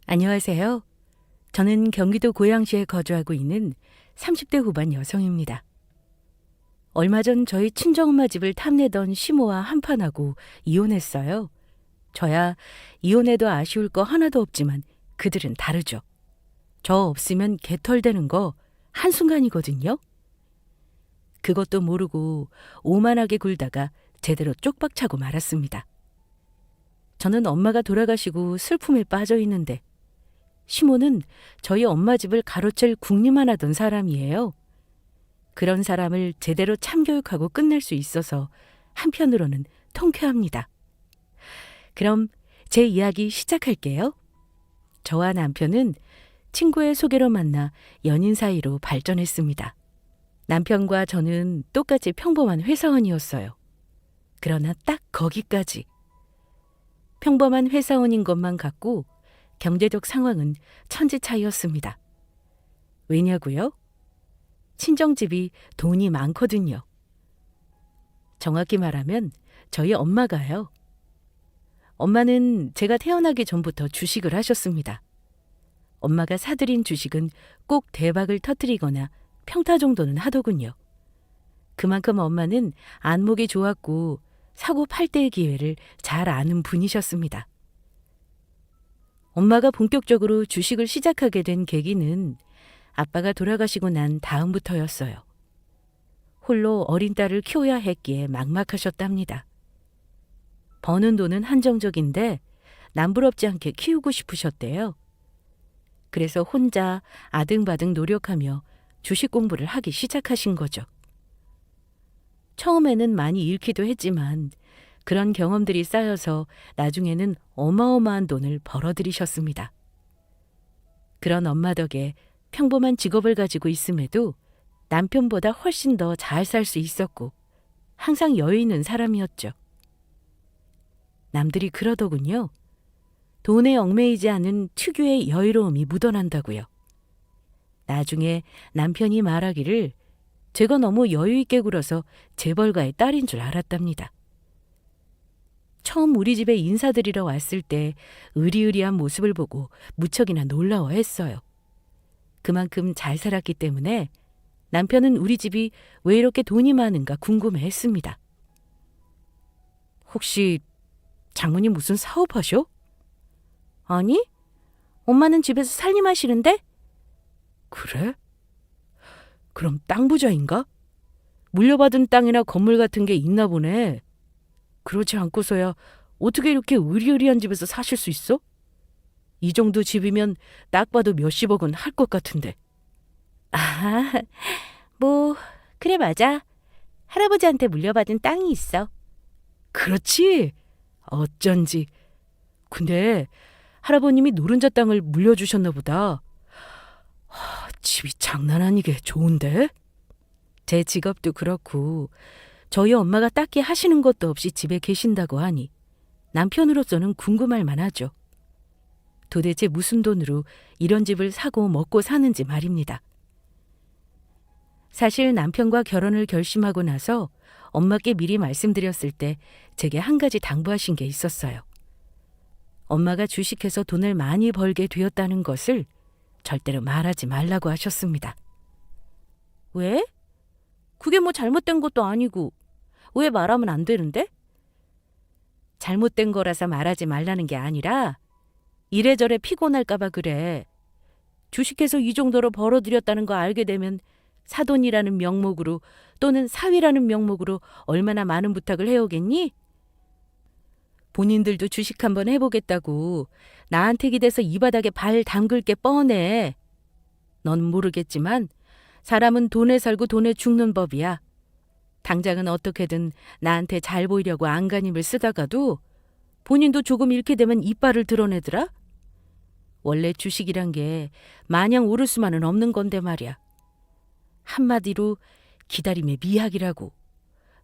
안녕하세요. 저는 경기도 고양시에 거주하고 있는 30대 후반 여성입니다. 얼마 전 저희 친정엄마 집을 탐내던 시모와 한판하고 이혼했어요. 저야 이혼해도 아쉬울 거 하나도 없지만 그들은 다르죠. 저 없으면 개털되는 거 한순간이거든요. 그것도 모르고 오만하게 굴다가 제대로 쪽박차고 말았습니다. 저는 엄마가 돌아가시고 슬픔에 빠져 있는데 시모는 저희 엄마 집을 가로챌 궁리만 하던 사람이에요. 그런 사람을 제대로 참교육하고 끝낼 수 있어서 한편으로는 통쾌합니다. 그럼 제 이야기 시작할게요. 저와 남편은 친구의 소개로 만나 연인 사이로 발전했습니다. 남편과 저는 똑같이 평범한 회사원이었어요. 그러나 딱 거기까지. 평범한 회사원인 것만 같고 경제적 상황은 천지 차이였습니다. 왜냐고요? 친정집이 돈이 많거든요. 정확히 말하면 저희 엄마가요. 엄마는 제가 태어나기 전부터 주식을 하셨습니다. 엄마가 사들인 주식은 꼭 대박을 터뜨리거나 평타 정도는 하더군요. 그만큼 엄마는 안목이 좋았고 사고 팔 때의 기회를 잘 아는 분이셨습니다. 엄마가 본격적으로 주식을 시작하게 된 계기는 아빠가 돌아가시고 난 다음부터였어요. 홀로 어린 딸을 키워야 했기에 막막하셨답니다. 버는 돈은 한정적인데 남부럽지 않게 키우고 싶으셨대요. 그래서 혼자 아등바등 노력하며 주식 공부를 하기 시작하신 거죠. 처음에는 많이 잃기도 했지만 그런 경험들이 쌓여서 나중에는 어마어마한 돈을 벌어들이셨습니다. 그런 엄마 덕에 평범한 직업을 가지고 있음에도 남편보다 훨씬 더 잘 살 수 있었고 항상 여유 있는 사람이었죠. 남들이 그러더군요. 돈에 얽매이지 않은 특유의 여유로움이 묻어난다고요. 나중에 남편이 말하기를 제가 너무 여유 있게 굴어서 재벌가의 딸인 줄 알았답니다. 처음 우리 집에 인사드리러 왔을 때 의리의리한 모습을 보고 무척이나 놀라워했어요. 그만큼 잘 살았기 때문에 남편은 우리 집이 왜 이렇게 돈이 많은가 궁금해했습니다. 혹시 장모님 무슨 사업하셔? 아니, 엄마는 집에서 살림하시는데? 그래? 그럼 땅 부자인가? 물려받은 땅이나 건물 같은 게 있나 보네. 그렇지 않고서야 어떻게 이렇게 의리의리한 집에서 사실 수 있어? 이 정도 집이면 딱 봐도 몇십억은 할 것 같은데. 아, 뭐 그래 맞아. 할아버지한테 물려받은 땅이 있어. 그렇지? 어쩐지. 근데 할아버님이 노른자 땅을 물려주셨나 보다. 집이 장난 아니게 좋은데? 제 직업도 그렇고 저희 엄마가 딱히 하시는 것도 없이 집에 계신다고 하니 남편으로서는 궁금할 만하죠. 도대체 무슨 돈으로 이런 집을 사고 먹고 사는지 말입니다. 사실 남편과 결혼을 결심하고 나서 엄마께 미리 말씀드렸을 때 제게 한 가지 당부하신 게 있었어요. 엄마가 주식해서 돈을 많이 벌게 되었다는 것을 절대로 말하지 말라고 하셨습니다. 왜? 그게 뭐 잘못된 것도 아니고 왜 말하면 안 되는데? 잘못된 거라서 말하지 말라는 게 아니라 이래저래 피곤할까 봐 그래. 주식해서 이 정도로 벌어들였다는 거 알게 되면 사돈이라는 명목으로 또는 사위라는 명목으로 얼마나 많은 부탁을 해오겠니? 본인들도 주식 한번 해보겠다고 나한테 기대서 이 바닥에 발 담글 게 뻔해. 넌 모르겠지만 사람은 돈에 살고 돈에 죽는 법이야. 당장은 어떻게든 나한테 잘 보이려고 안간힘을 쓰다가도 본인도 조금 잃게 되면 이빨을 드러내더라. 원래 주식이란 게 마냥 오를 수만은 없는 건데 말이야. 한마디로 기다림의 미학이라고.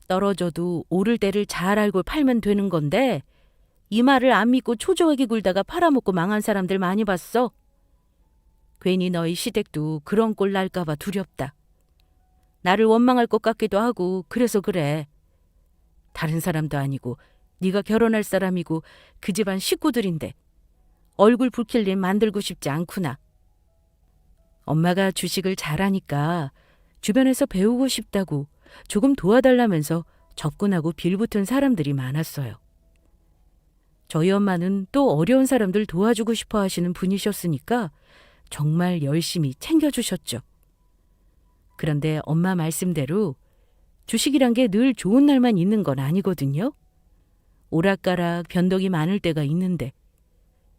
떨어져도 오를 때를 잘 알고 팔면 되는 건데 이 말을 안 믿고 초조하게 굴다가 팔아먹고 망한 사람들 많이 봤어. 괜히 너희 시댁도 그런 꼴 날까 봐 두렵다. 나를 원망할 것 같기도 하고 그래서 그래. 다른 사람도 아니고 네가 결혼할 사람이고 그 집안 식구들인데 얼굴 붉힐 일 만들고 싶지 않구나. 엄마가 주식을 잘하니까 주변에서 배우고 싶다고 조금 도와달라면서 접근하고 빌붙은 사람들이 많았어요. 저희 엄마는 또 어려운 사람들 도와주고 싶어 하시는 분이셨으니까 정말 열심히 챙겨주셨죠. 그런데 엄마 말씀대로 주식이란 게 늘 좋은 날만 있는 건 아니거든요. 오락가락 변덕이 많을 때가 있는데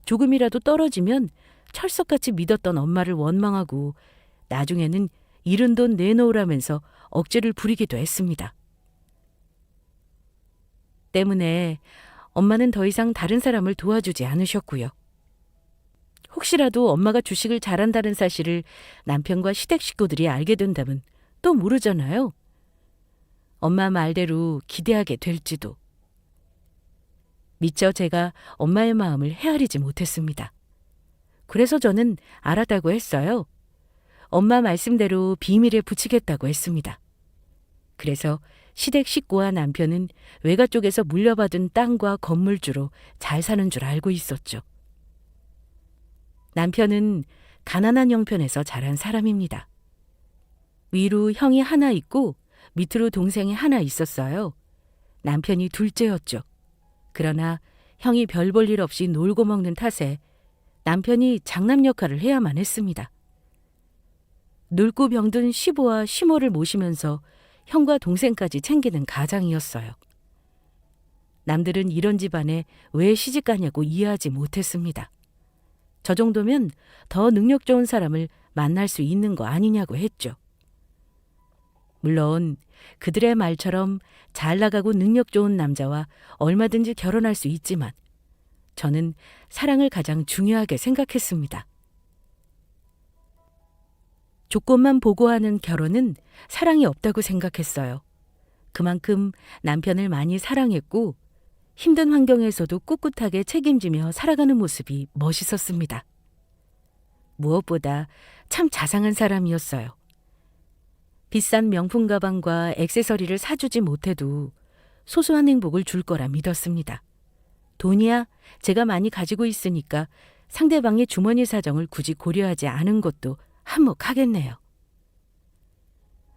조금이라도 떨어지면 철석같이 믿었던 엄마를 원망하고 나중에는 잃은 돈 내놓으라면서 억지를 부리기도 했습니다. 때문에 엄마는 더 이상 다른 사람을 도와주지 않으셨고요. 혹시라도 엄마가 주식을 잘한다는 사실을 남편과 시댁 식구들이 알게 된다면 또 모르잖아요. 엄마 말대로 기대하게 될지도. 미처 제가 엄마의 마음을 헤아리지 못했습니다. 그래서 저는 알았다고 했어요. 엄마 말씀대로 비밀에 붙이겠다고 했습니다. 그래서 시댁 식구와 남편은 외가 쪽에서 물려받은 땅과 건물주로 잘 사는 줄 알고 있었죠. 남편은 가난한 형편에서 자란 사람입니다. 위로 형이 하나 있고 밑으로 동생이 하나 있었어요. 남편이 둘째였죠. 그러나 형이 별 볼 일 없이 놀고 먹는 탓에 남편이 장남 역할을 해야만 했습니다. 늙고 병든 시부와 시모를 모시면서 형과 동생까지 챙기는 가장이었어요. 남들은 이런 집안에 왜 시집가냐고 이해하지 못했습니다. 저 정도면 더 능력 좋은 사람을 만날 수 있는 거 아니냐고 했죠. 물론 그들의 말처럼 잘 나가고 능력 좋은 남자와 얼마든지 결혼할 수 있지만 저는 사랑을 가장 중요하게 생각했습니다. 조건만 보고 하는 결혼은 사랑이 없다고 생각했어요. 그만큼 남편을 많이 사랑했고 힘든 환경에서도 꿋꿋하게 책임지며 살아가는 모습이 멋있었습니다. 무엇보다 참 자상한 사람이었어요. 비싼 명품 가방과 액세서리를 사주지 못해도 소소한 행복을 줄 거라 믿었습니다. 돈이야 제가 많이 가지고 있으니까 상대방의 주머니 사정을 굳이 고려하지 않은 것도 한몫하겠네요.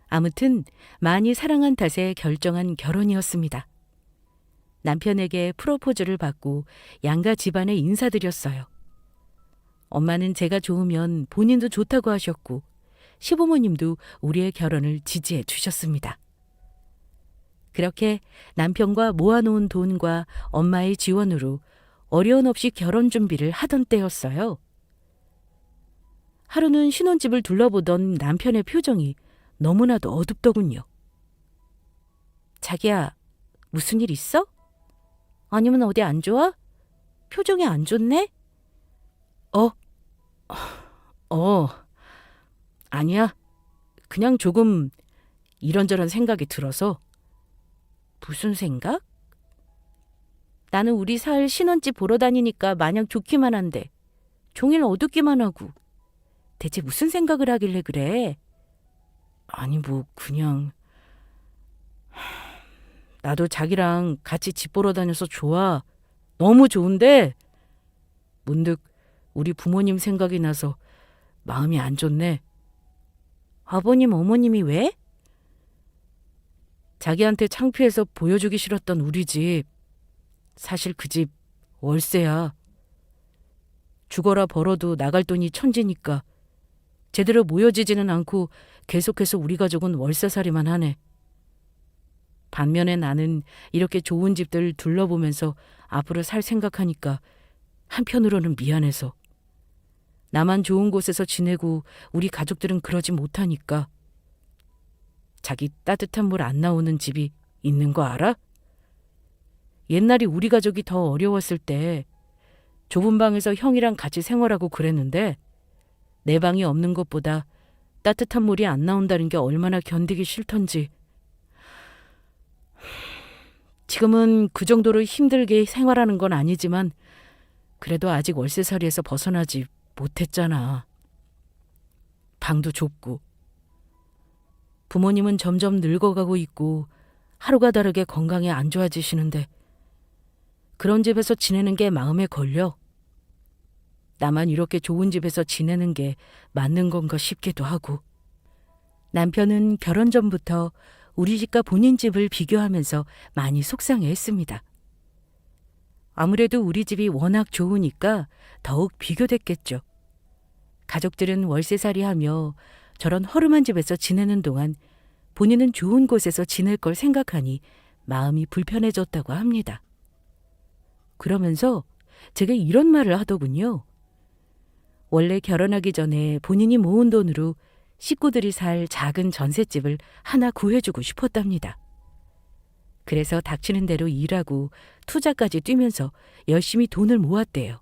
아무튼 많이 사랑한 탓에 결정한 결혼이었습니다. 남편에게 프로포즈를 받고 양가 집안에 인사드렸어요. 엄마는 제가 좋으면 본인도 좋다고 하셨고 시부모님도 우리의 결혼을 지지해 주셨습니다. 그렇게 남편과 모아놓은 돈과 엄마의 지원으로 어려움 없이 결혼 준비를 하던 때였어요. 하루는 신혼집을 둘러보던 남편의 표정이 너무나도 어둡더군요. 자기야, 무슨 일 있어? 아니면 어디 안 좋아? 표정이 안 좋네? 아니야. 그냥 조금 이런저런 생각이 들어서. 무슨 생각? 나는 우리 사을 신혼집 보러 다니니까 마냥 좋기만 한데 종일 어둡기만 하고. 대체 무슨 생각을 하길래 그래? 아니 그냥 나도 자기랑 같이 집 보러 다녀서 좋아. 너무 좋은데 문득 우리 부모님 생각이 나서 마음이 안 좋네. 아버님, 어머님이 왜? 자기한테 창피해서 보여주기 싫었던 우리 집. 사실 그 집 월세야. 죽어라 벌어도 나갈 돈이 천지니까 제대로 모여지지는 않고 계속해서 우리 가족은 월세살이만 하네. 반면에 나는 이렇게 좋은 집들 둘러보면서 앞으로 살 생각하니까 한편으로는 미안해서. 나만 좋은 곳에서 지내고 우리 가족들은 그러지 못하니까. 자기 따뜻한 물 안 나오는 집이 있는 거 알아? 옛날에 우리 가족이 더 어려웠을 때 좁은 방에서 형이랑 같이 생활하고 그랬는데 내 방이 없는 것보다 따뜻한 물이 안 나온다는 게 얼마나 견디기 싫던지. 지금은 그 정도로 힘들게 생활하는 건 아니지만 그래도 아직 월세살이에서 벗어나지 못했잖아. 방도 좁고. 부모님은 점점 늙어가고 있고 하루가 다르게 건강이 안 좋아지시는데 그런 집에서 지내는 게 마음에 걸려. 나만 이렇게 좋은 집에서 지내는 게 맞는 건가 싶기도 하고. 남편은 결혼 전부터 우리 집과 본인 집을 비교하면서 많이 속상해했습니다. 아무래도 우리 집이 워낙 좋으니까 더욱 비교됐겠죠. 가족들은 월세살이 하며 저런 허름한 집에서 지내는 동안 본인은 좋은 곳에서 지낼 걸 생각하니 마음이 불편해졌다고 합니다. 그러면서 제가 이런 말을 하더군요. 원래 결혼하기 전에 본인이 모은 돈으로 식구들이 살 작은 전셋집을 하나 구해주고 싶었답니다. 그래서 닥치는 대로 일하고 투자까지 뛰면서 열심히 돈을 모았대요.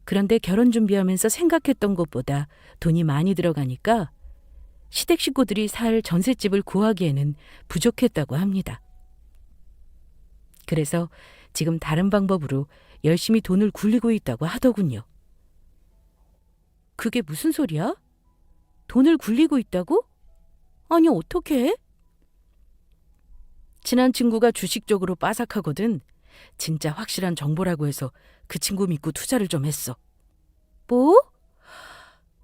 그런데 결혼 준비하면서 생각했던 것보다 돈이 많이 들어가니까 시댁 식구들이 살 전셋집을 구하기에는 부족했다고 합니다. 그래서 지금 다른 방법으로 열심히 돈을 굴리고 있다고 하더군요. 그게 무슨 소리야? 돈을 굴리고 있다고? 아니, 어떻게 해? 친한 친구가 주식 쪽으로 빠삭하거든. 진짜 확실한 정보라고 해서 그 친구 믿고 투자를 좀 했어. 뭐?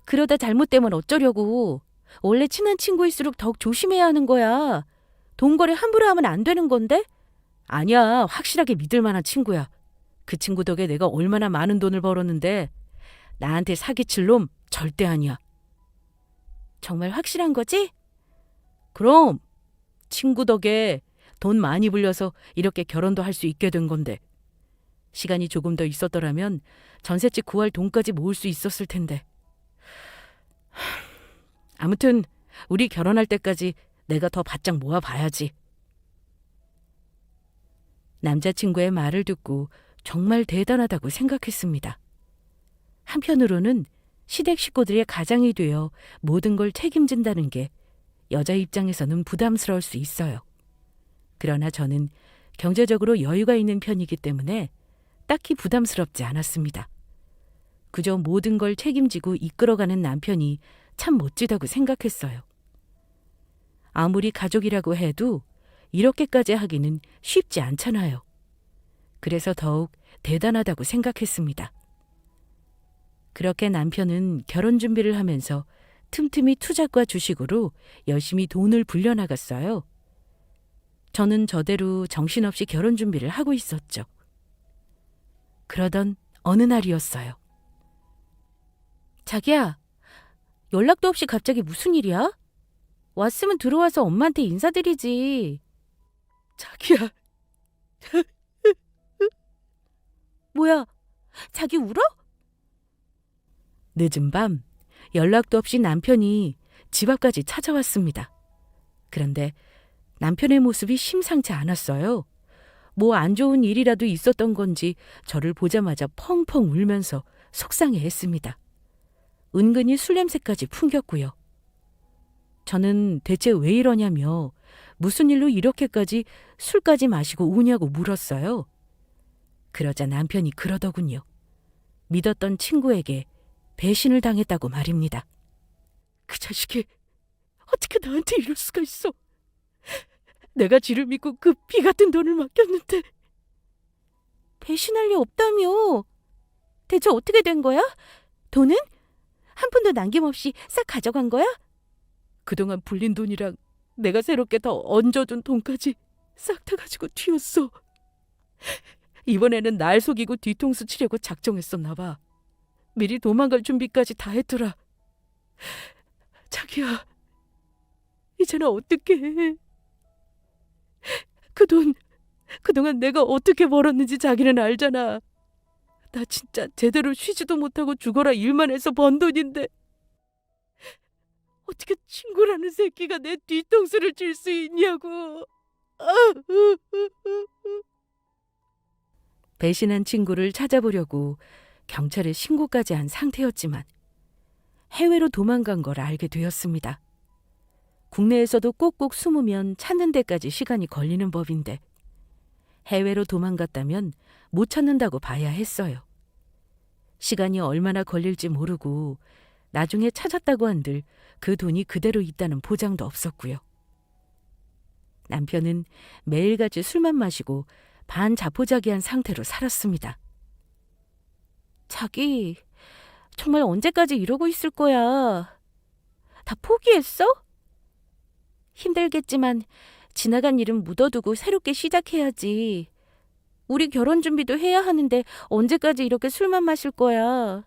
그러다 잘못되면 어쩌려고. 원래 친한 친구일수록 더욱 조심해야 하는 거야. 돈 거래 함부로 하면 안 되는 건데? 아니야, 확실하게 믿을 만한 친구야. 그 친구 덕에 내가 얼마나 많은 돈을 벌었는데 나한테 사기칠 놈 절대 아니야. 정말 확실한 거지? 그럼 친구 덕에 돈 많이 불려서 이렇게 결혼도 할 수 있게 된 건데 시간이 조금 더 있었더라면 전셋집 구할 돈까지 모을 수 있었을 텐데. 아무튼 우리 결혼할 때까지 내가 더 바짝 모아봐야지. 남자친구의 말을 듣고 정말 대단하다고 생각했습니다. 한편으로는 시댁 식구들의 가장이 되어 모든 걸 책임진다는 게 여자 입장에서는 부담스러울 수 있어요. 그러나 저는 경제적으로 여유가 있는 편이기 때문에 딱히 부담스럽지 않았습니다. 그저 모든 걸 책임지고 이끌어가는 남편이 참 멋지다고 생각했어요. 아무리 가족이라고 해도 이렇게까지 하기는 쉽지 않잖아요. 그래서 더욱 대단하다고 생각했습니다. 그렇게 남편은 결혼 준비를 하면서 틈틈이 투자과 주식으로 열심히 돈을 불려나갔어요. 저는 저대로 정신없이 결혼 준비를 하고 있었죠. 그러던 어느 날이었어요. 자기야, 연락도 없이 갑자기 무슨 일이야? 왔으면 들어와서 엄마한테 인사드리지. 자기야. 뭐야, 자기 울어? 늦은 밤 연락도 없이 남편이 집 앞까지 찾아왔습니다. 그런데 남편의 모습이 심상치 않았어요. 뭐 안 좋은 일이라도 있었던 건지 저를 보자마자 펑펑 울면서 속상해했습니다. 은근히 술 냄새까지 풍겼고요. 저는 대체 왜 이러냐며 무슨 일로 이렇게까지 술까지 마시고 우냐고 물었어요. 그러자 남편이 그러더군요. 믿었던 친구에게 배신을 당했다고 말입니다. 그 자식이 어떻게 나한테 이럴 수가 있어. 내가 지를 믿고 그 피 같은 돈을 맡겼는데. 배신할 리 없다며. 대체 어떻게 된 거야? 돈은? 한 푼도 남김없이 싹 가져간 거야? 그동안 불린 돈이랑 내가 새롭게 더 얹어둔 돈까지 싹 다 가지고 튀었어. 이번에는 날 속이고 뒤통수 치려고 작정했었나 봐. 미리 도망갈 준비까지 다 했더라. 자기야, 이제는 어떻게 해? 그 돈, 그동안 내가 어떻게 벌었는지 자기는 알잖아. 나 진짜 제대로 쉬지도 못하고 죽어라 일만 해서 번 돈인데 어떻게 친구라는 새끼가 내 뒤통수를 칠 수 있냐고. 배신한 친구를 찾아보려고 경찰에 신고까지 한 상태였지만 해외로 도망간 걸 알게 되었습니다. 국내에서도 꼭꼭 숨으면 찾는 데까지 시간이 걸리는 법인데 해외로 도망갔다면 못 찾는다고 봐야 했어요. 시간이 얼마나 걸릴지 모르고 나중에 찾았다고 한들 그 돈이 그대로 있다는 보장도 없었고요. 남편은 매일같이 술만 마시고 반자포자기한 상태로 살았습니다. 자기, 정말 언제까지 이러고 있을 거야? 다 포기했어? 힘들겠지만 지나간 일은 묻어두고 새롭게 시작해야지. 우리 결혼 준비도 해야 하는데 언제까지 이렇게 술만 마실 거야?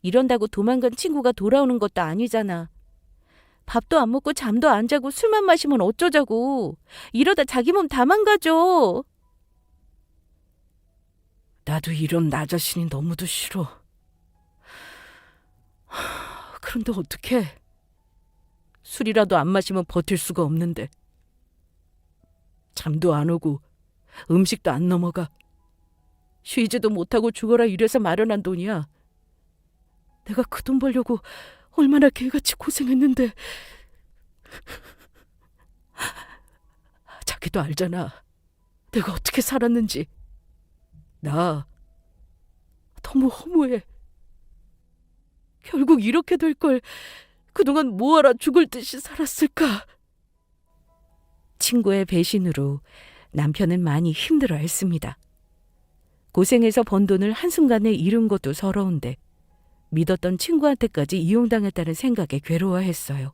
이런다고 도망간 친구가 돌아오는 것도 아니잖아. 밥도 안 먹고 잠도 안 자고 술만 마시면 어쩌자고. 이러다 자기 몸 다 망가져. 나도 이런 나 자신이 너무도 싫어. 그런데 어떡해. 술이라도 안 마시면 버틸 수가 없는데. 잠도 안 오고 음식도 안 넘어가. 쉬지도 못하고 죽어라 이래서 마련한 돈이야. 내가 그 돈 벌려고 얼마나 개같이 고생했는데. 자기도 알잖아. 내가 어떻게 살았는지. 나 너무 허무해. 결국 이렇게 될 걸 그동안 뭐하라 죽을 듯이 살았을까. 친구의 배신으로 남편은 많이 힘들어했습니다. 고생해서 번 돈을 한순간에 잃은 것도 서러운데 믿었던 친구한테까지 이용당했다는 생각에 괴로워했어요.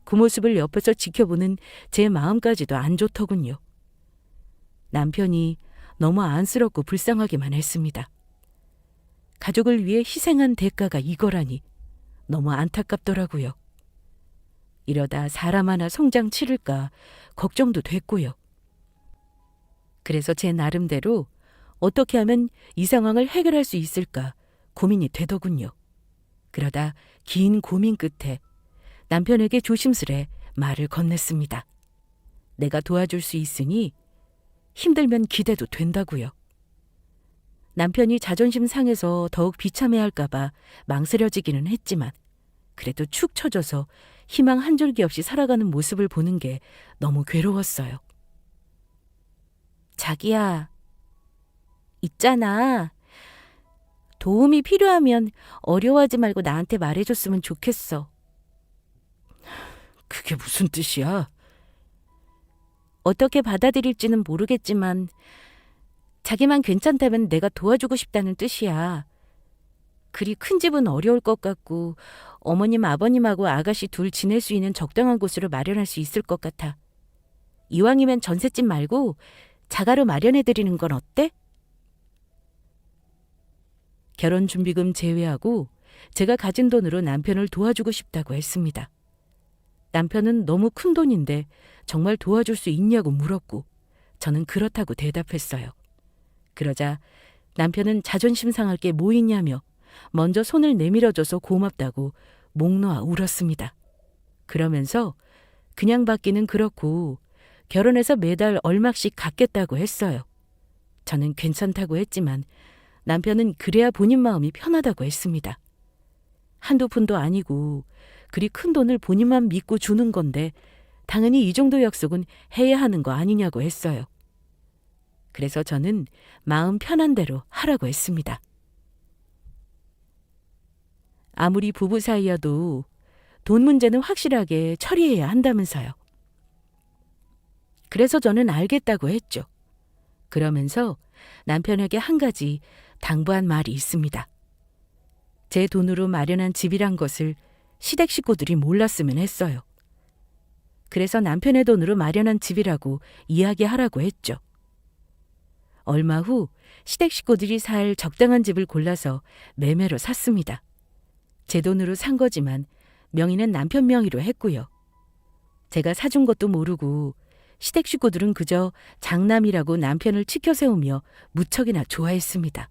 그 모습을 옆에서 지켜보는 제 마음까지도 안 좋더군요. 남편이 너무 안쓰럽고 불쌍하기만 했습니다. 가족을 위해 희생한 대가가 이거라니 너무 안타깝더라고요. 이러다 사람 하나 송장 치를까 걱정도 됐고요. 그래서 제 나름대로 어떻게 하면 이 상황을 해결할 수 있을까 고민이 되더군요. 그러다 긴 고민 끝에 남편에게 조심스레 말을 건넸습니다. 내가 도와줄 수 있으니 힘들면 기대도 된다고요. 남편이 자존심 상해서 더욱 비참해할까봐 망설여지기는 했지만 그래도 축 처져서 희망 한 줄기 없이 살아가는 모습을 보는 게 너무 괴로웠어요. 자기야, 있잖아. 도움이 필요하면 어려워하지 말고 나한테 말해줬으면 좋겠어. 그게 무슨 뜻이야? 어떻게 받아들일지는 모르겠지만 자기만 괜찮다면 내가 도와주고 싶다는 뜻이야. 그리 큰 집은 어려울 것 같고 어머님 아버님하고 아가씨 둘 지낼 수 있는 적당한 곳으로 마련할 수 있을 것 같아. 이왕이면 전셋집 말고 자가로 마련해드리는 건 어때? 결혼준비금 제외하고 제가 가진 돈으로 남편을 도와주고 싶다고 했습니다. 남편은 너무 큰 돈인데 정말 도와줄 수 있냐고 물었고 저는 그렇다고 대답했어요. 그러자 남편은 자존심 상할 게 뭐 있냐며 먼저 손을 내밀어줘서 고맙다고 목 놓아 울었습니다. 그러면서 그냥 받기는 그렇고 결혼해서 매달 얼마씩 갚겠다고 했어요. 저는 괜찮다고 했지만 남편은 그래야 본인 마음이 편하다고 했습니다. 한두 푼도 아니고 그리 큰 돈을 본인만 믿고 주는 건데 당연히 이 정도 약속은 해야 하는 거 아니냐고 했어요. 그래서 저는 마음 편한 대로 하라고 했습니다. 아무리 부부 사이여도 돈 문제는 확실하게 처리해야 한다면서요. 그래서 저는 알겠다고 했죠. 그러면서 남편에게 한 가지 당부한 말이 있습니다. 제 돈으로 마련한 집이란 것을 시댁 식구들이 몰랐으면 했어요. 그래서 남편의 돈으로 마련한 집이라고 이야기하라고 했죠. 얼마 후 시댁 식구들이 살 적당한 집을 골라서 매매로 샀습니다. 제 돈으로 산 거지만 명의는 남편 명의로 했고요. 제가 사준 것도 모르고 시댁 식구들은 그저 장남이라고 남편을 치켜 세우며 무척이나 좋아했습니다.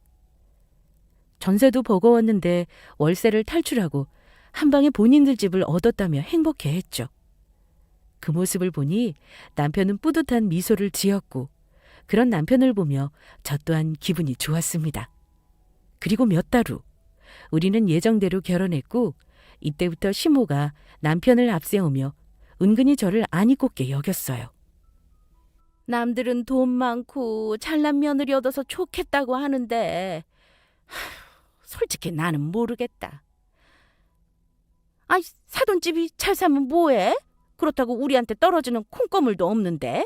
전세도 버거웠는데 월세를 탈출하고 한 방에 본인들 집을 얻었다며 행복해했죠. 그 모습을 보니 남편은 뿌듯한 미소를 지었고 그런 남편을 보며 저 또한 기분이 좋았습니다. 그리고 몇 달 후 우리는 예정대로 결혼했고 이때부터 시모가 남편을 앞세우며 은근히 저를 아니 꼽게 여겼어요. 남들은 돈 많고 잘난 며느리 얻어서 좋겠다고 하는데 솔직히 나는 모르겠다. 아이, 사돈 집이 잘 사면 뭐해? 그렇다고 우리한테 떨어지는 콩고물도 없는데.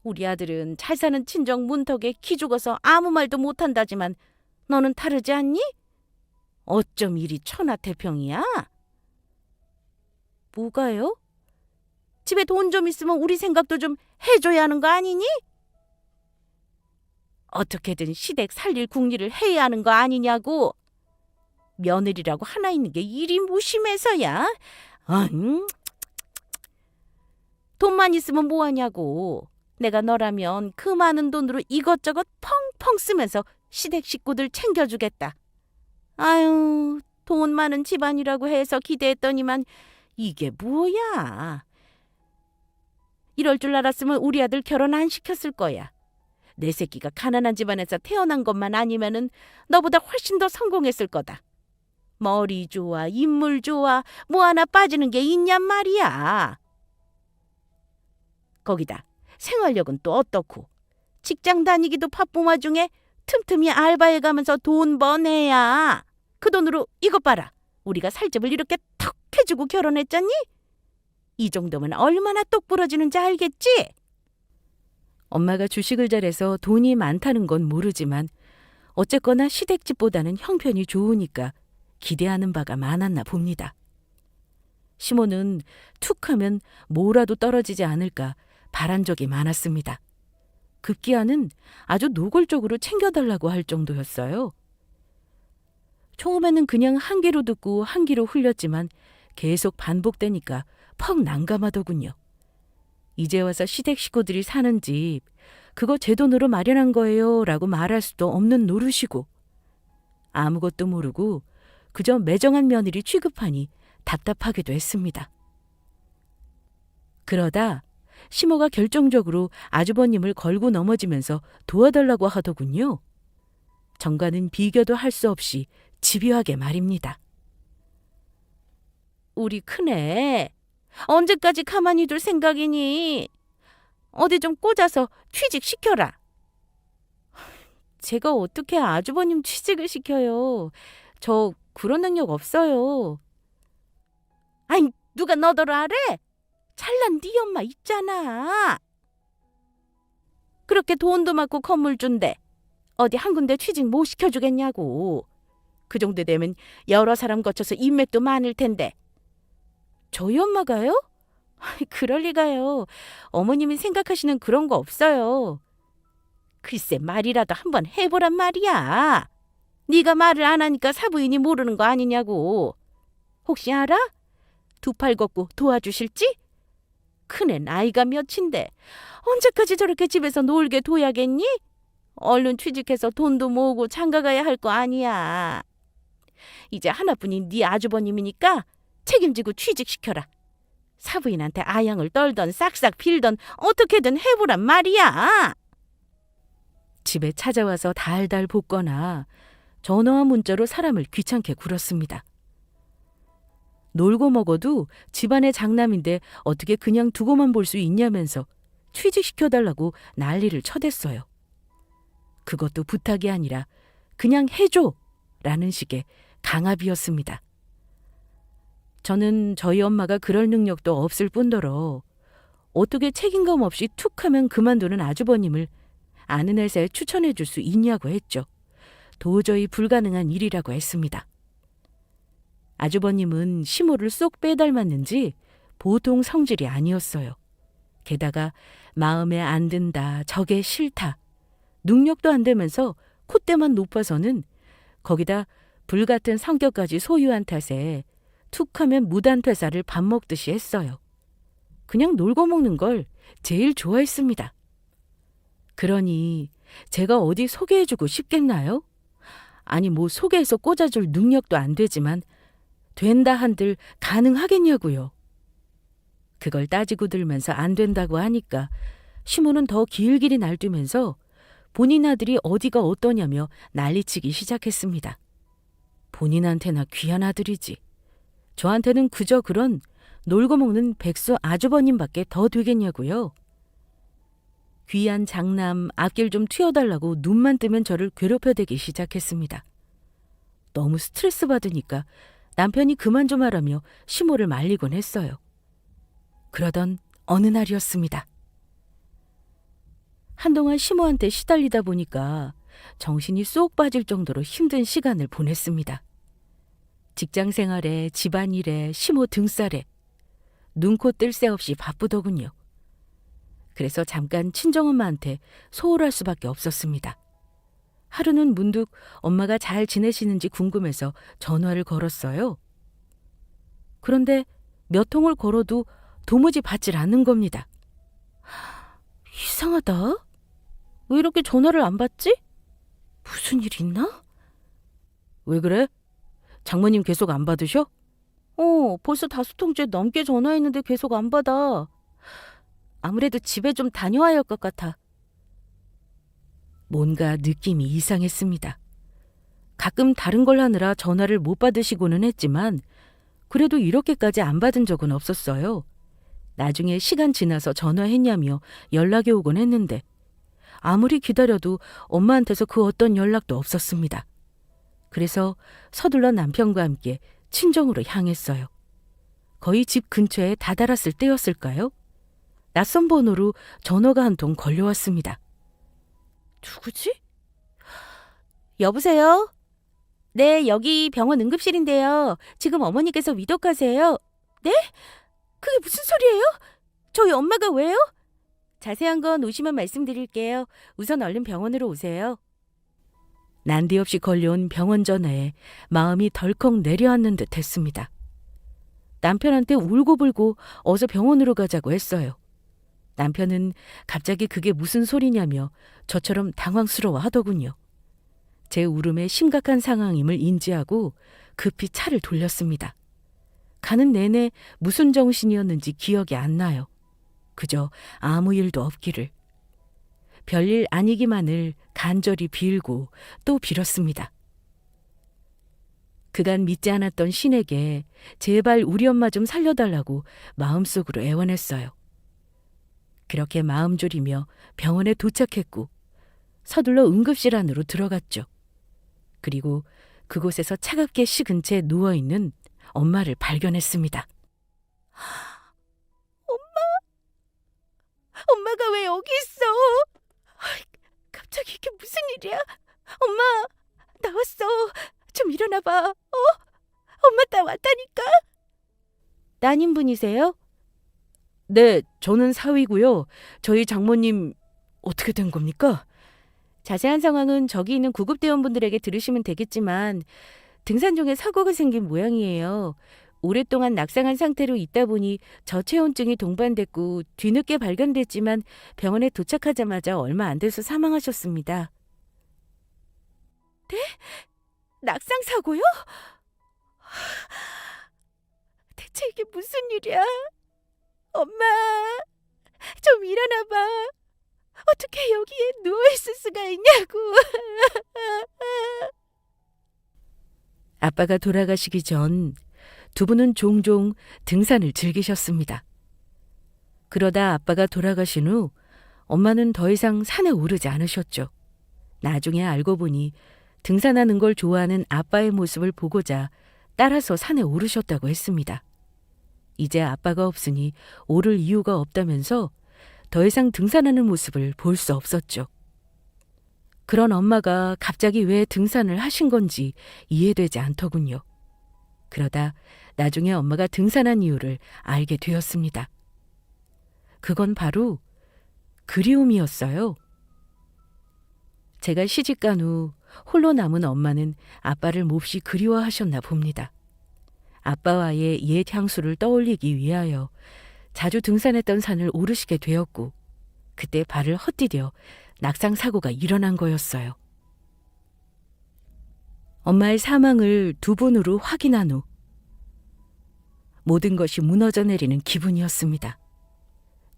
우리 아들은 잘 사는 친정 문턱에 기 죽어서 아무 말도 못한다지만 너는 다르지 않니? 어쩜 이리 천하태평이야? 뭐가요? 집에 돈 좀 있으면 우리 생각도 좀 해줘야 하는 거 아니니? 어떻게든 시댁 살릴 궁리를 해야 하는 거 아니냐고. 며느리라고 하나 있는 게 일이 무심해서야. 돈만 있으면 뭐하냐고. 내가 너라면 그 많은 돈으로 이것저것 펑펑 쓰면서 시댁 식구들 챙겨주겠다. 아유, 돈 많은 집안이라고 해서 기대했더니만 이게 뭐야. 이럴 줄 알았으면 우리 아들 결혼 안 시켰을 거야. 내 새끼가 가난한 집안에서 태어난 것만 아니면은 너보다 훨씬 더 성공했을 거다. 머리 좋아, 인물 좋아, 뭐 하나 빠지는 게 있냔 말이야. 거기다 생활력은 또 어떻고. 직장 다니기도 바쁜 와중에 틈틈이 알바해 가면서 돈 버내야. 그 돈으로 이것 봐라. 우리가 살집을 이렇게 턱 해주고 결혼했잖니? 이 정도면 얼마나 똑 부러지는지 알겠지? 엄마가 주식을 잘해서 돈이 많다는 건 모르지만 어쨌거나 시댁집보다는 형편이 좋으니까 기대하는 바가 많았나 봅니다. 시모는 툭 하면 뭐라도 떨어지지 않을까 바란 적이 많았습니다. 급기야는 아주 노골적으로 챙겨달라고 할 정도였어요. 처음에는 그냥 한 귀로 듣고 한 귀로 흘렸지만 계속 반복되니까 퍽 난감하더군요. 이제 와서 시댁 식구들이 사는 집, 그거 제 돈으로 마련한 거예요 라고 말할 수도 없는 노릇이고, 아무것도 모르고 그저 매정한 며느리 취급하니 답답하기도 했습니다. 그러다 시모가 결정적으로 아주버님을 걸고 넘어지면서 도와달라고 하더군요. 정가는 비교도 할 수 없이 집요하게 말입니다. 우리 큰애, 언제까지 가만히 둘 생각이니? 어디 좀 꽂아서 취직시켜라. 제가 어떻게 아주버님 취직을 시켜요. 저 그런 능력 없어요. 아니, 누가 너더러 하래? 잘난 네 엄마 있잖아. 그렇게 돈도 많고 건물 준대. 어디 한 군데 취직 못 시켜주겠냐고. 그 정도 되면 여러 사람 거쳐서 인맥도 많을 텐데. 저희 엄마가요? 그럴 리가요. 어머님이 생각하시는 그런 거 없어요. 글쎄 말이라도 한번 해보란 말이야. 네가 말을 안 하니까 사부인이 모르는 거 아니냐고. 혹시 알아? 두 팔 걷고 도와주실지? 큰애 나이가 몇인데 언제까지 저렇게 집에서 놀게 둬야겠니? 얼른 취직해서 돈도 모으고 장가가야 할 거 아니야. 이제 하나뿐인 네 아주버님이니까 책임지고 취직시켜라. 사부인한테 아양을 떨던 싹싹 빌던 어떻게든 해보란 말이야. 집에 찾아와서 달달 볶거나 전화와 문자로 사람을 귀찮게 굴었습니다. 놀고 먹어도 집안의 장남인데 어떻게 그냥 두고만 볼 수 있냐면서 취직시켜달라고 난리를 쳐댔어요. 그것도 부탁이 아니라 그냥 해줘 라는 식의 강압이었습니다. 저는 저희 엄마가 그럴 능력도 없을 뿐더러 어떻게 책임감 없이 툭 하면 그만두는 아주버님을 아는 회사에 추천해 줄 수 있냐고 했죠. 도저히 불가능한 일이라고 했습니다. 아주버님은 시모를 쏙 빼닮았는지 보통 성질이 아니었어요. 게다가 마음에 안 든다, 저게 싫다, 능력도 안 되면서 콧대만 높아서는 거기다 불같은 성격까지 소유한 탓에 툭하면 무단퇴사를 밥 먹듯이 했어요. 그냥 놀고 먹는 걸 제일 좋아했습니다. 그러니 제가 어디 소개해주고 싶겠나요? 아니 뭐 소개해서 꽂아줄 능력도 안 되지만 된다 한들 가능하겠냐고요. 그걸 따지고 들면서 안 된다고 하니까 시모는 더 길길이 날뛰면서 본인 아들이 어디가 어떠냐며 난리치기 시작했습니다. 본인한테나 귀한 아들이지. 저한테는 그저 그런 놀고 먹는 백수 아주버님밖에 더 되겠냐고요. 귀한 장남 앞길 좀 튀어달라고 눈만 뜨면 저를 괴롭혀대기 시작했습니다. 너무 스트레스 받으니까 남편이 그만 좀 하라며 시모를 말리곤 했어요. 그러던 어느 날이었습니다. 한동안 시모한테 시달리다 보니까 정신이 쏙 빠질 정도로 힘든 시간을 보냈습니다. 직장 생활에, 집안일에, 시모 등살에 눈코 뜰 새 없이 바쁘더군요. 그래서 잠깐 친정엄마한테 소홀할 수밖에 없었습니다. 하루는 문득 엄마가 잘 지내시는지 궁금해서 전화를 걸었어요. 그런데 몇 통을 걸어도 도무지 받질 않는 겁니다. 이상하다. 왜 이렇게 전화를 안 받지? 무슨 일 있나? 왜 그래? 장모님 계속 안 받으셔? 벌써 5통째 넘게 전화했는데 계속 안 받아. 아무래도 집에 좀 다녀와야 할 것 같아. 뭔가 느낌이 이상했습니다. 가끔 다른 걸 하느라 전화를 못 받으시고는 했지만 그래도 이렇게까지 안 받은 적은 없었어요. 나중에 시간 지나서 전화했냐며 연락이 오곤 했는데 아무리 기다려도 엄마한테서 그 어떤 연락도 없었습니다. 그래서 서둘러 남편과 함께 친정으로 향했어요. 거의 집 근처에 다다랐을 때였을까요? 낯선 번호로 전화가 한 통 걸려왔습니다. 누구지? 여보세요? 네, 여기 병원 응급실인데요. 지금 어머니께서 위독하세요. 네? 그게 무슨 소리예요? 저희 엄마가 왜요? 자세한 건 오시면 말씀드릴게요. 우선 얼른 병원으로 오세요. 난데없이 걸려온 병원 전화에 마음이 덜컥 내려앉는 듯 했습니다. 남편한테 울고불고 어서 병원으로 가자고 했어요. 남편은 갑자기 그게 무슨 소리냐며 저처럼 당황스러워 하더군요. 제 울음에 심각한 상황임을 인지하고 급히 차를 돌렸습니다. 가는 내내 무슨 정신이었는지 기억이 안 나요. 그저 아무 일도 없기를. 별일 아니기만을 간절히 빌고 또 빌었습니다. 그간 믿지 않았던 신에게 제발 우리 엄마 좀 살려달라고 마음속으로 애원했어요. 그렇게 마음 졸이며 병원에 도착했고 서둘러 응급실 안으로 들어갔죠. 그리고 그곳에서 차갑게 식은 채 누워있는 엄마를 발견했습니다. 엄마가 왜 여기 있어? 갑자기 이게 무슨 일이야? 엄마, 나왔어. 좀 일어나봐. 엄마 나 왔다니까. 따님분이세요? 네, 저는 사위고요. 저희 장모님 어떻게 된 겁니까? 자세한 상황은 저기 있는 구급대원분들에게 들으시면 되겠지만 등산 중에 사고가 생긴 모양이에요. 오랫동안 낙상한 상태로 있다 보니 저체온증이 동반됐고 뒤늦게 발견됐지만 병원에 도착하자마자 얼마 안 돼서 사망하셨습니다. 네? 낙상 사고요? 대체 이게 무슨 일이야? 엄마, 좀 일어나봐. 어떻게 여기에 누워있을 수가 있냐고. 아빠가 돌아가시기 전 두 분은 종종 등산을 즐기셨습니다. 그러다 아빠가 돌아가신 후 엄마는 더 이상 산에 오르지 않으셨죠. 나중에 알고 보니 등산하는 걸 좋아하는 아빠의 모습을 보고자 따라서 산에 오르셨다고 했습니다. 이제 아빠가 없으니 오를 이유가 없다면서 더 이상 등산하는 모습을 볼 수 없었죠. 그런 엄마가 갑자기 왜 등산을 하신 건지 이해되지 않더군요. 그러다 나중에 엄마가 등산한 이유를 알게 되었습니다. 그건 바로 그리움이었어요. 제가 시집간 후 홀로 남은 엄마는 아빠를 몹시 그리워하셨나 봅니다. 아빠와의 옛 향수를 떠올리기 위하여 자주 등산했던 산을 오르시게 되었고 그때 발을 헛디뎌 낙상 사고가 일어난 거였어요. 엄마의 사망을 두 번으로 확인한 후 모든 것이 무너져 내리는 기분이었습니다.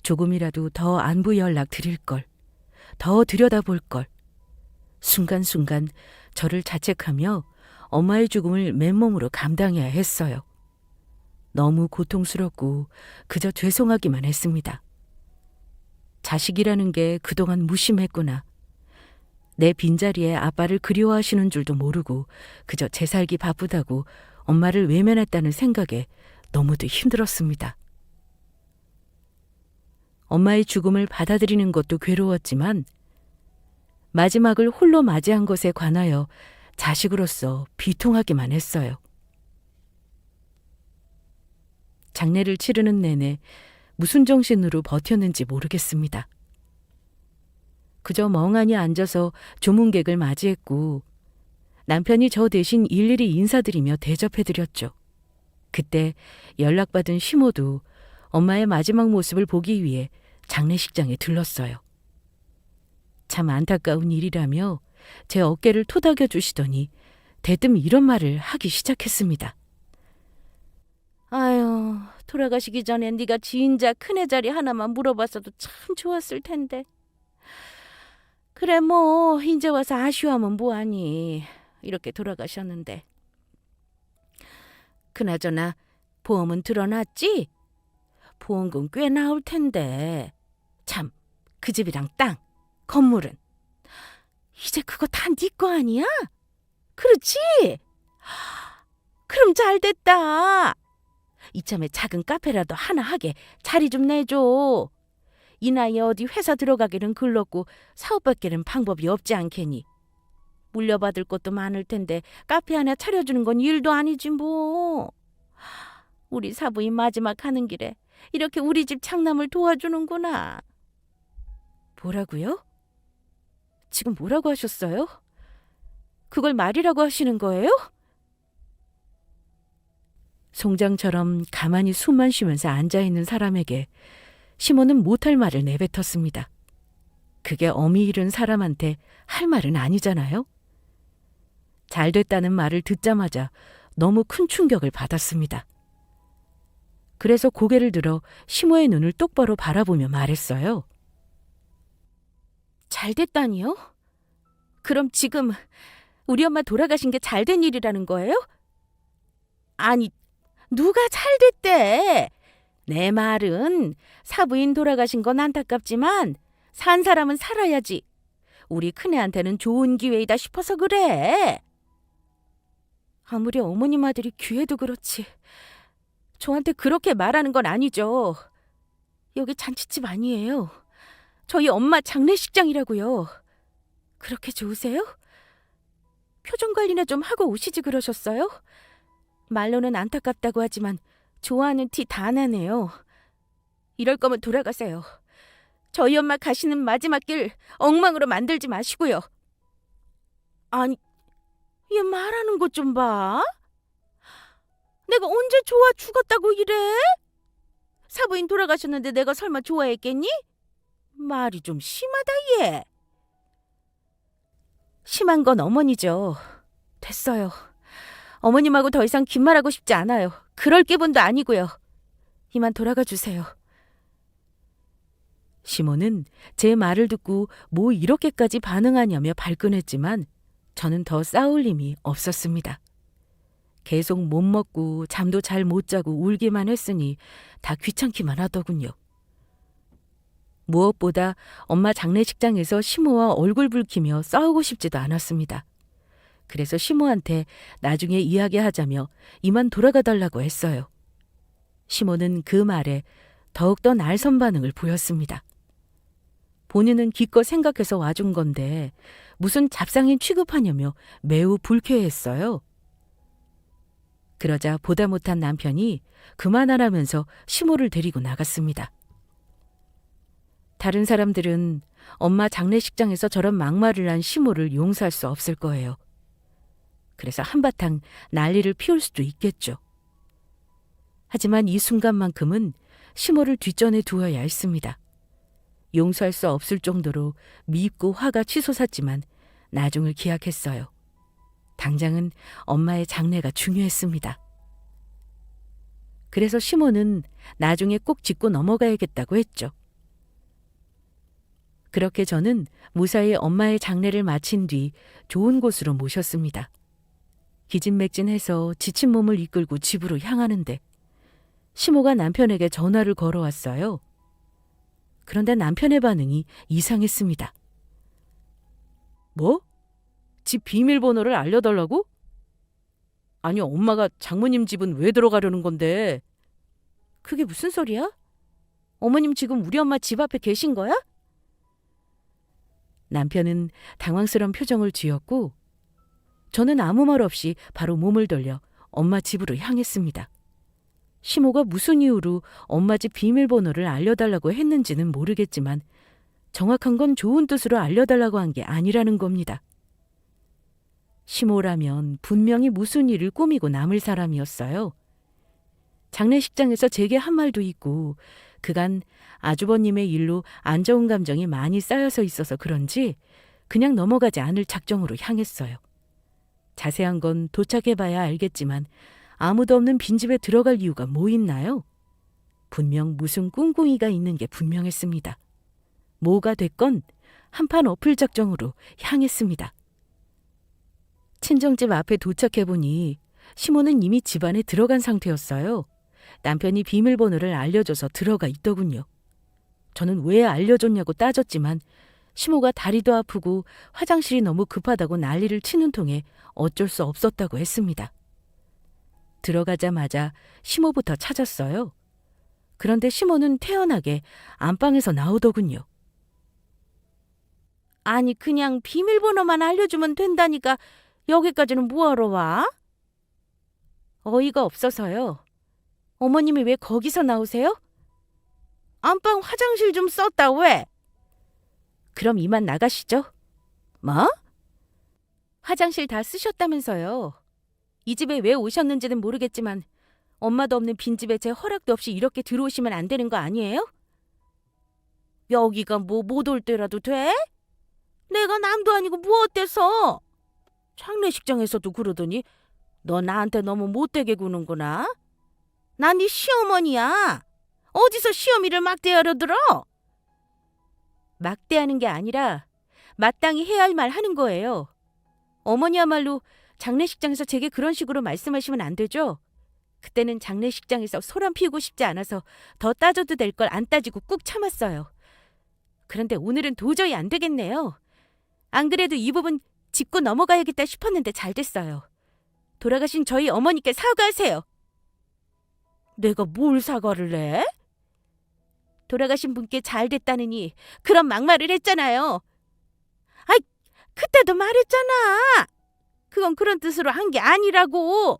조금이라도 더 안부 연락 드릴 걸, 더 들여다볼 걸. 순간순간 저를 자책하며 엄마의 죽음을 맨몸으로 감당해야 했어요. 너무 고통스럽고 그저 죄송하기만 했습니다. 자식이라는 게 그동안 무심했구나. 내 빈자리에 아빠를 그리워하시는 줄도 모르고 그저 제 살기 바쁘다고 엄마를 외면했다는 생각에 너무도 힘들었습니다. 엄마의 죽음을 받아들이는 것도 괴로웠지만 마지막을 홀로 맞이한 것에 관하여 자식으로서 비통하기만 했어요. 장례를 치르는 내내 무슨 정신으로 버텼는지 모르겠습니다. 그저 멍하니 앉아서 조문객을 맞이했고 남편이 저 대신 일일이 인사드리며 대접해드렸죠. 그때 연락받은 시모도 엄마의 마지막 모습을 보기 위해 장례식장에 들렀어요. 참 안타까운 일이라며 제 어깨를 토닥여 주시더니 대뜸 이런 말을 하기 시작했습니다. 아유, 돌아가시기 전에 네가 진작 큰애 자리 하나만 물어봤어도 참 좋았을 텐데. 그래 뭐 이제 와서 아쉬워하면 뭐하니. 이렇게 돌아가셨는데. 그나저나 보험은 들어놨지? 보험금 꽤 나올 텐데. 참, 그 집이랑 땅, 건물은. 이제 그거 다 네 거 아니야? 그렇지? 그럼 잘 됐다. 이참에 작은 카페라도 하나 하게 자리 좀 내줘. 이 나이에 어디 회사 들어가기는 글렀고 사업밖에는 방법이 없지 않겠니. 물려받을 것도 많을 텐데 카페 하나 차려주는 건 일도 아니지 뭐. 우리 사부인 마지막 하는 길에 이렇게 우리 집 장남을 도와주는구나. 뭐라고요? 지금 뭐라고 하셨어요? 그걸 말이라고 하시는 거예요? 송장처럼 가만히 숨만 쉬면서 앉아있는 사람에게 시몬은 못할 말을 내뱉었습니다. 그게 어미 잃은 사람한테 할 말은 아니잖아요. 잘 됐다는 말을 듣자마자 너무 큰 충격을 받았습니다. 그래서 고개를 들어 시모의 눈을 똑바로 바라보며 말했어요. 잘 됐다니요? 그럼 지금 우리 엄마 돌아가신 게 잘 된 일이라는 거예요? 아니, 누가 잘 됐대? 내 말은 사부인 돌아가신 건 안타깝지만 산 사람은 살아야지. 우리 큰애한테는 좋은 기회이다 싶어서 그래. 아무리 어머님 아들이 귀해도 그렇지. 저한테 그렇게 말하는 건 아니죠. 여기 잔치집 아니에요. 저희 엄마 장례식장이라고요. 그렇게 좋으세요? 표정 관리나 좀 하고 오시지 그러셨어요? 말로는 안타깝다고 하지만 좋아하는 티 다 나네요. 이럴 거면 돌아가세요. 저희 엄마 가시는 마지막 길 엉망으로 만들지 마시고요. 아니, 얘 말하는 것 좀 봐. 내가 언제 좋아 죽었다고 이래? 사부인 돌아가셨는데 내가 설마 좋아했겠니? 말이 좀 심하다 얘. 심한 건 어머니죠. 됐어요. 어머님하고 더 이상 긴 말하고 싶지 않아요. 그럴 기분도 아니고요. 이만 돌아가 주세요. 시몬은 제 말을 듣고 뭐 이렇게까지 반응하냐며 발끈했지만 저는 더 싸울 힘이 없었습니다. 계속 못 먹고 잠도 잘 못 자고 울기만 했으니 다 귀찮기만 하더군요. 무엇보다 엄마 장례식장에서 시모와 얼굴 붉히며 싸우고 싶지도 않았습니다. 그래서 시모한테 나중에 이야기하자며 이만 돌아가 달라고 했어요. 시모는 그 말에 더욱더 날선 반응을 보였습니다. 본인은 기껏 생각해서 와준 건데 무슨 잡상인 취급하냐며 매우 불쾌했어요. 그러자 보다 못한 남편이 그만하라면서 시모를 데리고 나갔습니다. 다른 사람들은 엄마 장례식장에서 저런 막말을 한 시모를 용서할 수 없을 거예요. 그래서 한바탕 난리를 피울 수도 있겠죠. 하지만 이 순간만큼은 시모를 뒷전에 두어야 했습니다. 용서할 수 없을 정도로 밉고 화가 치솟았지만 나중을 기약했어요. 당장은 엄마의 장례가 중요했습니다. 그래서 시모는 나중에 꼭 짚고 넘어가야겠다고 했죠. 그렇게 저는 무사히 엄마의 장례를 마친 뒤 좋은 곳으로 모셨습니다. 기진맥진해서 지친 몸을 이끌고 집으로 향하는데 시모가 남편에게 전화를 걸어왔어요. 그런데 남편의 반응이 이상했습니다. 뭐? 집 비밀번호를 알려달라고? 아니, 엄마가 장모님 집은 왜 들어가려는 건데? 그게 무슨 소리야? 어머님 지금 우리 엄마 집 앞에 계신 거야? 남편은 당황스러운 표정을 지었고 저는 아무 말 없이 바로 몸을 돌려 엄마 집으로 향했습니다. 시모가 무슨 이유로 엄마 집 비밀번호를 알려달라고 했는지는 모르겠지만 정확한 건 좋은 뜻으로 알려달라고 한 게 아니라는 겁니다. 시모라면 분명히 무슨 일을 꾸미고 남을 사람이었어요. 장례식장에서 제게 한 말도 있고 그간 아주버님의 일로 안 좋은 감정이 많이 쌓여서 있어서 그런지 그냥 넘어가지 않을 작정으로 향했어요. 자세한 건 도착해봐야 알겠지만 아무도 없는 빈집에 들어갈 이유가 뭐 있나요? 분명 무슨 꿍꿍이가 있는 게 분명했습니다. 뭐가 됐건 한판 엎을 작정으로 향했습니다. 친정집 앞에 도착해보니 시모는 이미 집 안에 들어간 상태였어요. 남편이 비밀번호를 알려줘서 들어가 있더군요. 저는 왜 알려줬냐고 따졌지만 시모가 다리도 아프고 화장실이 너무 급하다고 난리를 치는 통에 어쩔 수 없었다고 했습니다. 들어가자마자 시모부터 찾았어요. 그런데 시모는 태연하게 안방에서 나오더군요. 아니 그냥 비밀번호만 알려주면 된다니까 여기까지는 뭐하러 와? 어이가 없어서요. 어머님이 왜 거기서 나오세요? 안방 화장실 좀 썼다 왜? 그럼 이만 나가시죠. 뭐? 화장실 다 쓰셨다면서요. 이 집에 왜 오셨는지는 모르겠지만 엄마도 없는 빈집에 제 허락도 없이 이렇게 들어오시면 안 되는 거 아니에요? 여기가 뭐 못 올 때라도 돼? 내가 남도 아니고 뭐 어때서? 장례식장에서도 그러더니 너 나한테 너무 못되게 구는구나. 난 네 시어머니야. 어디서 시어미를 막대하려 들어? 막대하는 게 아니라 마땅히 해야 할 말 하는 거예요. 어머니야말로 장례식장에서 제게 그런 식으로 말씀하시면 안 되죠. 그때는 장례식장에서 소란 피우고 싶지 않아서 더 따져도 될 걸 안 따지고 꾹 참았어요. 그런데 오늘은 도저히 안 되겠네요. 안 그래도 이 부분 짚고 넘어가야겠다 싶었는데 잘 됐어요. 돌아가신 저희 어머니께 사과하세요. 내가 뭘 사과를 해? 돌아가신 분께 잘 됐다느니 그런 막말을 했잖아요. 아이, 그때도 말했잖아. 그건 그런 뜻으로 한 게 아니라고.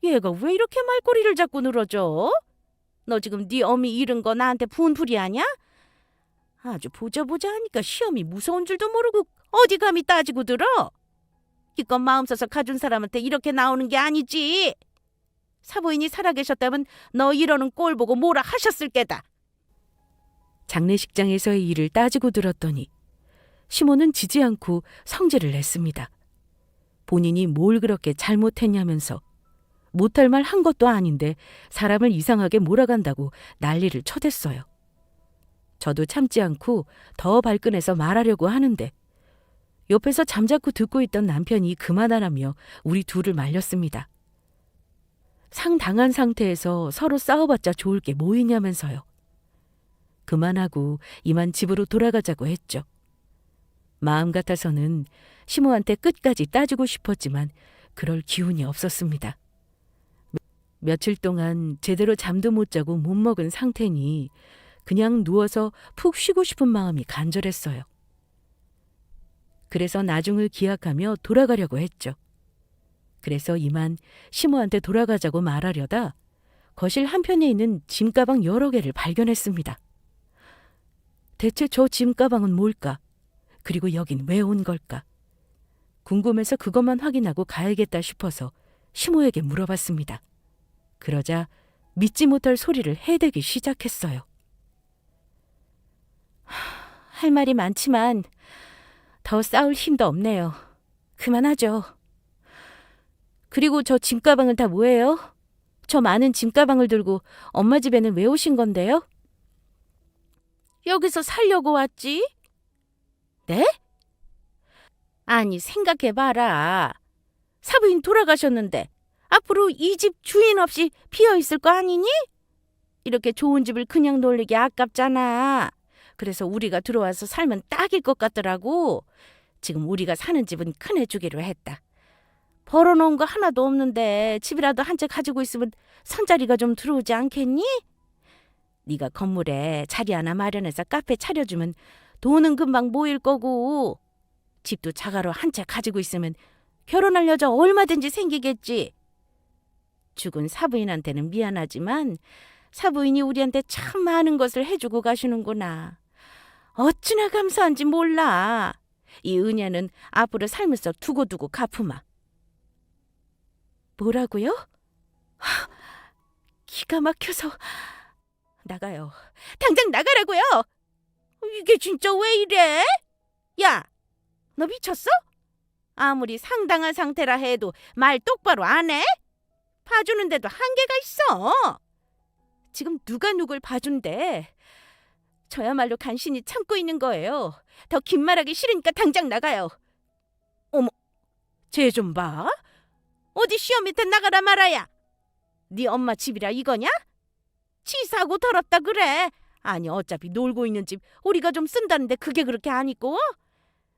얘가 왜 이렇게 말꼬리를 자꾸 늘어져? 너 지금 네 어미 잃은 거 나한테 분풀이하냐? 아주 보자 하니까 시험이 무서운 줄도 모르고 어디 감히 따지고 들어? 기껏 마음 써서 가준 사람한테 이렇게 나오는 게 아니지. 사부인이 살아계셨다면 너 이러는 꼴 보고 뭐라 하셨을 게다. 장례식장에서의 일을 따지고 들었더니 시모는 지지 않고 성질을 냈습니다. 본인이 뭘 그렇게 잘못했냐면서 못할 말 한 것도 아닌데 사람을 이상하게 몰아간다고 난리를 쳐댔어요. 저도 참지 않고 더 발끈해서 말하려고 하는데 옆에서 잠자코 듣고 있던 남편이 그만하라며 우리 둘을 말렸습니다. 상당한 상태에서 서로 싸워봤자 좋을 게 뭐 있냐면서요. 그만하고 이만 집으로 돌아가자고 했죠. 마음 같아서는 시모한테 끝까지 따지고 싶었지만 그럴 기운이 없었습니다. 며칠 동안 제대로 잠도 못 자고 못 먹은 상태니 그냥 누워서 푹 쉬고 싶은 마음이 간절했어요. 그래서 나중을 기약하며 돌아가려고 했죠. 그래서 이만 시모한테 돌아가자고 말하려다 거실 한편에 있는 짐가방 여러 개를 발견했습니다. 대체 저 짐가방은 뭘까? 그리고 여긴 왜 온 걸까? 궁금해서 그것만 확인하고 가야겠다 싶어서 시모에게 물어봤습니다. 그러자 믿지 못할 소리를 해대기 시작했어요. 할 말이 많지만 더 싸울 힘도 없네요. 그만하죠. 그리고 저 짐가방은 다 뭐예요? 저 많은 짐가방을 들고 엄마 집에는 왜 오신 건데요? 여기서 살려고 왔지? 네? 아니 생각해봐라. 사부인 돌아가셨는데 앞으로 이 집 주인 없이 비어있을 거 아니니? 이렇게 좋은 집을 그냥 놀리기 아깝잖아. 그래서 우리가 들어와서 살면 딱일 것 같더라고. 지금 우리가 사는 집은 큰애 주기로 했다. 벌어놓은 거 하나도 없는데 집이라도 한 채 가지고 있으면 선자리가 좀 들어오지 않겠니? 네가 건물에 자리 하나 마련해서 카페 차려주면 돈은 금방 모일 거고 집도 자가로 한 채 가지고 있으면 결혼할 여자 얼마든지 생기겠지. 죽은 사부인한테는 미안하지만 사부인이 우리한테 참 많은 것을 해주고 가시는구나. 어찌나 감사한지 몰라. 이 은혜는 앞으로 살면서 두고두고 갚으마. 뭐라고요? 기가 막혀서 나가요. 당장 나가라고요. 이게 진짜 왜 이래? 야, 너 미쳤어? 아무리 상당한 상태라 해도 말 똑바로 안 해? 봐주는데도 한계가 있어. 지금 누가 누굴 봐준대. 저야말로 간신히 참고 있는 거예요. 더 긴 말하기 싫으니까 당장 나가요. 어머, 쟤 좀 봐. 어디 시험 밑에 나가라 말아야. 네 엄마 집이라 이거냐? 치사하고 더럽다 그래. 아니 어차피 놀고 있는 집 우리가 좀 쓴다는데 그게 그렇게 아니고?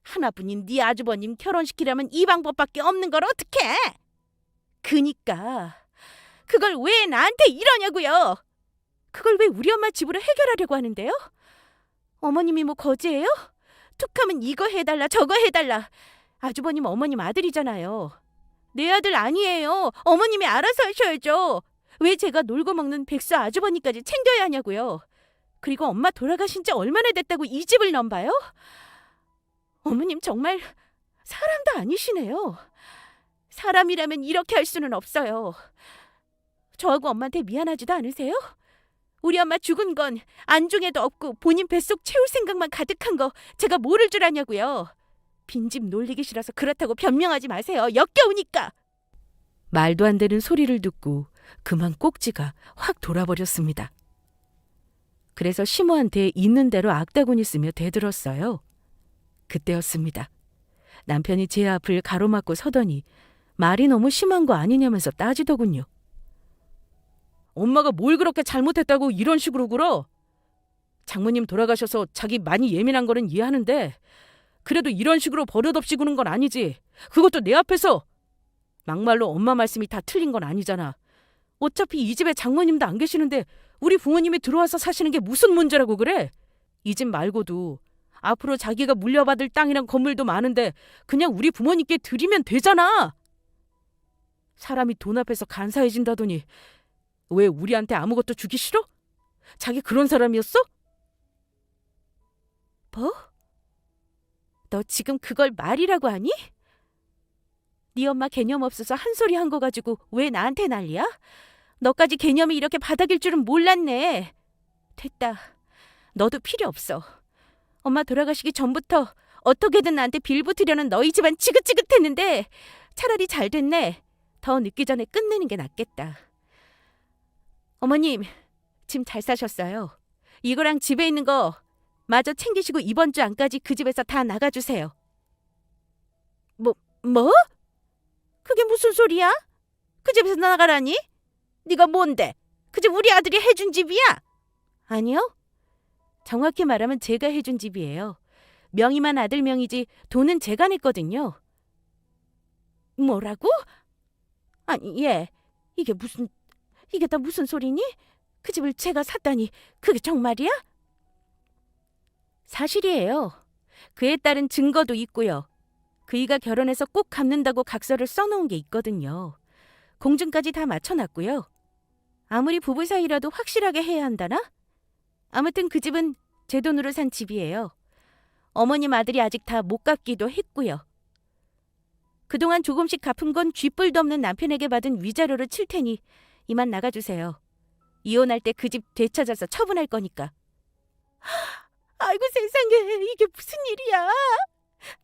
하나뿐인 네 아주버님 결혼시키려면 이 방법밖에 없는 걸 어떡해? 그니까 그걸 왜 나한테 이러냐고요. 그걸 왜 우리 엄마 집으로 해결하려고 하는데요? 어머님이 뭐 거지예요? 툭하면 이거 해달라 저거 해달라. 아주버님 어머님 아들이잖아요. 내 아들 아니에요. 어머님이 알아서 하셔야죠. 왜 제가 놀고 먹는 백수 아주버님까지 챙겨야 하냐고요. 그리고 엄마 돌아가신 지 얼마나 됐다고 이 집을 넘봐요? 어머님 정말 사람도 아니시네요. 사람이라면 이렇게 할 수는 없어요. 저하고 엄마한테 미안하지도 않으세요? 우리 엄마 죽은 건 안중에도 없고 본인 뱃속 채울 생각만 가득한 거 제가 모를 줄 아냐고요. 빈집 놀리기 싫어서 그렇다고 변명하지 마세요. 역겨우니까. 말도 안 되는 소리를 듣고 그만 꼭지가 확 돌아버렸습니다. 그래서 시모한테 있는 대로 악다구니 쓰며 대들었어요. 그때였습니다. 남편이 제 앞을 가로막고 서더니 말이 너무 심한 거 아니냐면서 따지더군요. 엄마가 뭘 그렇게 잘못했다고 이런 식으로 굴어? 장모님 돌아가셔서 자기 많이 예민한 거는 이해하는데 그래도 이런 식으로 버릇없이 구는 건 아니지. 그것도 내 앞에서. 막말로 엄마 말씀이 다 틀린 건 아니잖아. 어차피 이 집에 장모님도 안 계시는데 우리 부모님이 들어와서 사시는 게 무슨 문제라고 그래? 이 집 말고도 앞으로 자기가 물려받을 땅이랑 건물도 많은데 그냥 우리 부모님께 드리면 되잖아. 사람이 돈 앞에서 간사해진다더니 왜 우리한테 아무것도 주기 싫어? 자기 그런 사람이었어? 뭐? 너 지금 그걸 말이라고 하니? 네 엄마 개념 없어서 한 소리 한 거 가지고 왜 나한테 난리야? 너까지 개념이 이렇게 바닥일 줄은 몰랐네. 됐다. 너도 필요 없어. 엄마 돌아가시기 전부터 어떻게든 나한테 빌붙으려는 너희 집안 지긋지긋했는데 차라리 잘 됐네. 더 늦기 전에 끝내는 게 낫겠다. 어머님, 짐 잘 싸셨어요. 이거랑 집에 있는 거 마저 챙기시고 이번 주 안까지 그 집에서 다 나가주세요. 뭐? 그게 무슨 소리야? 그 집에서 나가라니? 네가 뭔데? 그 집 우리 아들이 해준 집이야? 아니요. 정확히 말하면 제가 해준 집이에요. 명의만 아들 명이지 돈은 제가 냈거든요. 뭐라고? 아니, 이게 다 무슨 소리니? 그 집을 제가 샀다니 그게 정말이야? 사실이에요. 그에 따른 증거도 있고요. 그이가 결혼해서 꼭 갚는다고 각서를 써놓은 게 있거든요. 공증까지 다 맞춰놨고요. 아무리 부부 사이라도 확실하게 해야 한다나? 아무튼 그 집은 제 돈으로 산 집이에요. 어머님 아들이 아직 다 못 갚기도 했고요. 그동안 조금씩 갚은 건 쥐뿔도 없는 남편에게 받은 위자료로 칠 테니 이만 나가주세요. 이혼할 때 그 집 되찾아서 처분할 거니까. 아이고 세상에, 이게 무슨 일이야?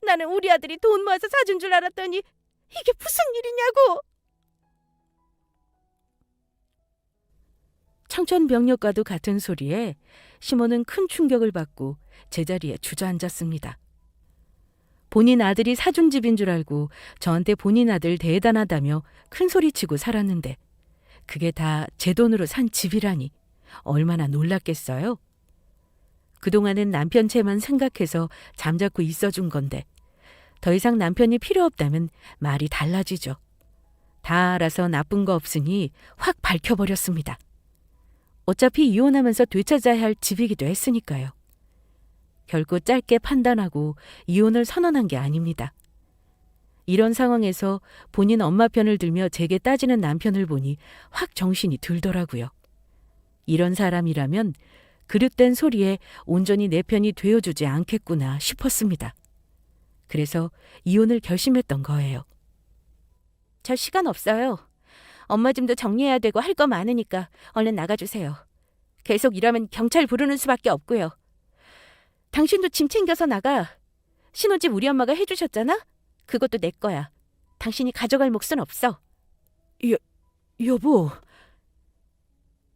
나는 우리 아들이 돈 모아서 사준 줄 알았더니 이게 무슨 일이냐고. 청천벽력과도 같은 소리에 시몬은 큰 충격을 받고 제자리에 주저앉았습니다. 본인 아들이 사준 집인 줄 알고 저한테 본인 아들 대단하다며 큰 소리치고 살았는데 그게 다 제 돈으로 산 집이라니 얼마나 놀랐겠어요? 그동안은 남편 채만 생각해서 잠자코 있어준 건데 더 이상 남편이 필요 없다면 말이 달라지죠. 다 알아서 나쁜 거 없으니 확 밝혀버렸습니다. 어차피 이혼하면서 되찾아야 할 집이기도 했으니까요. 결코 짧게 판단하고 이혼을 선언한 게 아닙니다. 이런 상황에서 본인 엄마 편을 들며 제게 따지는 남편을 보니 확 정신이 들더라고요. 이런 사람이라면 그릇된 소리에 온전히 내 편이 되어주지 않겠구나 싶었습니다. 그래서 이혼을 결심했던 거예요. 저 시간 없어요. 엄마 짐도 정리해야 되고 할 거 많으니까 얼른 나가주세요. 계속 이러면 경찰 부르는 수밖에 없고요. 당신도 짐 챙겨서 나가. 신혼집 우리 엄마가 해주셨잖아? 그것도 내 거야. 당신이 가져갈 몫은 없어. 여보.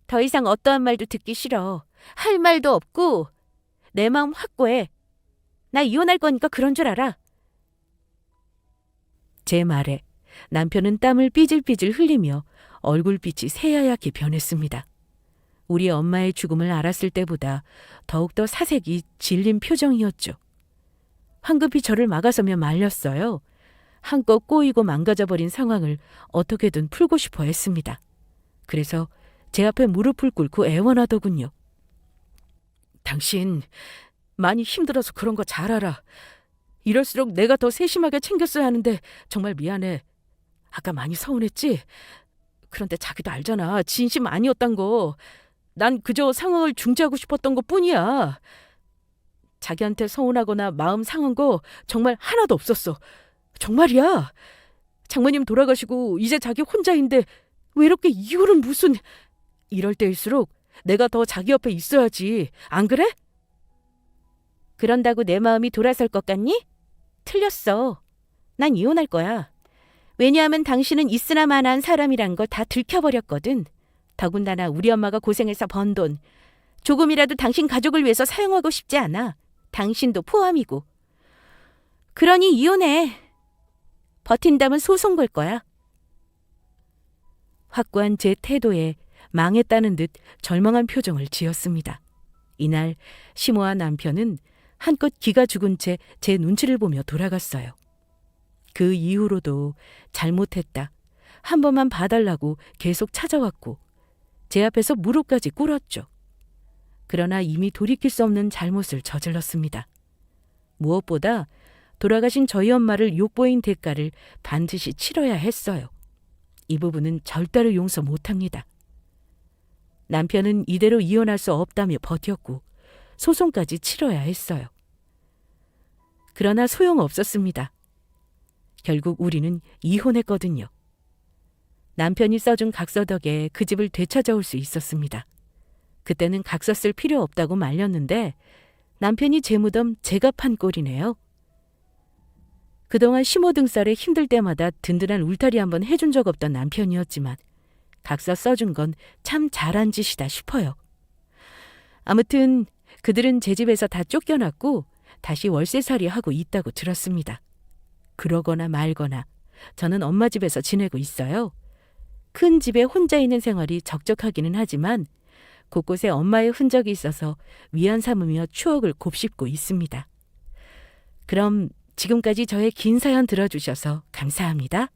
더 이상 어떠한 말도 듣기 싫어. 할 말도 없고 내 마음 확고해. 나 이혼할 거니까 그런 줄 알아. 제 말에 남편은 땀을 삐질삐질 흘리며 얼굴빛이 새하얗게 변했습니다. 우리 엄마의 죽음을 알았을 때보다 더욱더 사색이 질린 표정이었죠. 황급히 저를 막아서며 말렸어요. 한껏 꼬이고 망가져버린 상황을 어떻게든 풀고 싶어 했습니다. 그래서 제 앞에 무릎을 꿇고 애원하더군요. 당신 많이 힘들어서 그런 거 잘 알아. 이럴수록 내가 더 세심하게 챙겼어야 하는데 정말 미안해. 아까 많이 서운했지? 그런데 자기도 알잖아. 진심 아니었단 거. 난 그저 상황을 중재하고 싶었던 것뿐이야. 자기한테 서운하거나 마음 상한 거 정말 하나도 없었어. 정말이야. 장모님 돌아가시고 이제 자기 혼자인데 왜 이렇게 이혼은 무슨... 이럴 때일수록 내가 더 자기 옆에 있어야지. 안 그래? 그런다고 내 마음이 돌아설 것 같니? 틀렸어. 난 이혼할 거야. 왜냐하면 당신은 있으나 마나한 사람이란 걸 다 들켜버렸거든. 더군다나 우리 엄마가 고생해서 번 돈, 조금이라도 당신 가족을 위해서 사용하고 싶지 않아. 당신도 포함이고. 그러니 이혼해. 버틴다면 소송 걸 거야. 확고한 제 태도에 망했다는 듯 절망한 표정을 지었습니다. 이날 시모와 남편은 한껏 기가 죽은 채 제 눈치를 보며 돌아갔어요. 그 이후로도 잘못했다, 한 번만 봐달라고 계속 찾아왔고 제 앞에서 무릎까지 꿇었죠. 그러나 이미 돌이킬 수 없는 잘못을 저질렀습니다. 무엇보다 돌아가신 저희 엄마를 욕보인 대가를 반드시 치러야 했어요. 이 부분은 절대로 용서 못합니다. 남편은 이대로 이혼할 수 없다며 버텼고 소송까지 치러야 했어요. 그러나 소용없었습니다. 결국 우리는 이혼했거든요. 남편이 써준 각서 덕에 그 집을 되찾아올 수 있었습니다. 그때는 각서 쓸 필요 없다고 말렸는데 남편이 제 무덤 제가 판 꼴이네요. 그동안 시모 등살에 힘들 때마다 든든한 울타리 한번 해준 적 없던 남편이었지만 각서 써준 건 참 잘한 짓이다 싶어요. 아무튼 그들은 제 집에서 다 쫓겨났고 다시 월세살이 하고 있다고 들었습니다. 그러거나 말거나 저는 엄마 집에서 지내고 있어요. 큰 집에 혼자 있는 생활이 적적하기는 하지만 곳곳에 엄마의 흔적이 있어서 위안 삼으며 추억을 곱씹고 있습니다. 그럼 지금까지 저의 긴 사연 들어주셔서 감사합니다.